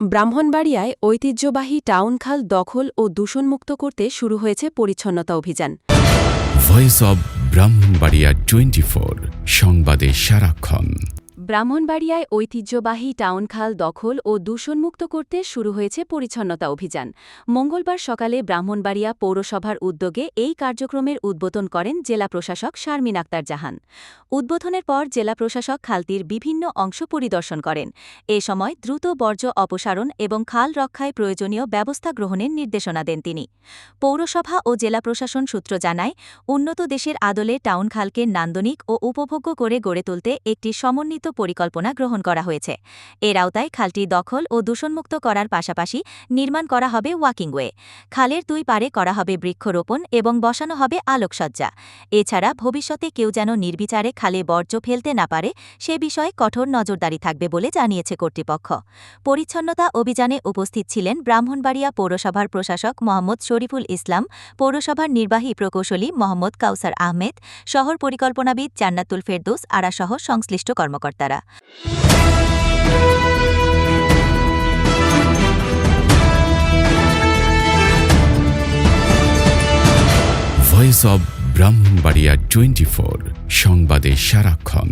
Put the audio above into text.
ব্রাহ্মণবাড়িয়ায় ঐতিহ্যবাহী টাউনখাল দখল ও দূষণমুক্ত করতে শুরু হয়েছে পরিচ্ছন্নতা অভিযান। ভয়েস অব ব্রাহ্মণবাড়িয়া 24 সংবাদে সারাক্ষণ। ব্রাহ্মণবাড়িয়ায় ঐতিহ্যবাহী টাউনখাল দখল ও দূষণমুক্ত করতে শুরু হয়েছে পরিচ্ছন্নতা অভিযান। মঙ্গলবার সকালে ব্রাহ্মণবাড়িয়া পৌরসভার উদ্যোগে এই কার্যক্রমের উদ্বোধন করেন জেলা প্রশাসক শারমিন আক্তার জাহান। উদ্বোধনের পর জেলা প্রশাসক খালটির বিভিন্ন অংশ পরিদর্শন করেন। এ সময় দ্রুত বর্জ্য অপসারণ এবং খাল রক্ষায় প্রয়োজনীয় ব্যবস্থা গ্রহণের নির্দেশনা দেন তিনি। পৌরসভা ও জেলা প্রশাসন সূত্র জানায়, উন্নত দেশের আদলে টাউনখালকে নান্দনিক ও উপভোগ্য করে গড়ে তুলতে একটি সমন্বিত পরিকল্পনা গ্রহণ করা হয়েছে। এর আওতায় খালটি দখল ও দূষণমুক্ত করার পাশাপাশি নির্মাণ করা হবে ওয়াকিংওয়ে। খালের দুই পারে করা হবে বৃক্ষরোপণ এবং বসানো হবে আলোকসজ্জা। এছাড়া ভবিষ্যতে কেউ যেন নির্বিচারে খালে বর্জ্য ফেলতে না পারে সে বিষয়ে কঠোর নজরদারি থাকবে বলে জানিয়েছে কর্তৃপক্ষ। পরিচ্ছন্নতা অভিযানে উপস্থিত ছিলেন ব্রাহ্মণবাড়িয়া পৌরসভার প্রশাসক মোহাম্মদ শরীফুল ইসলাম, পৌরসভার নির্বাহী প্রকৌশলী মোহাম্মদ কাউসার আহমেদ, শহর পরিকল্পনাবিদ জান্নাতুল ফেরদৌস আরাসহ সংশ্লিষ্ট কর্মকর্তারা। ভয়েস অব ব্রাহ্মণবাড়িয়া 24 সংবাদে সারাক্ষণ।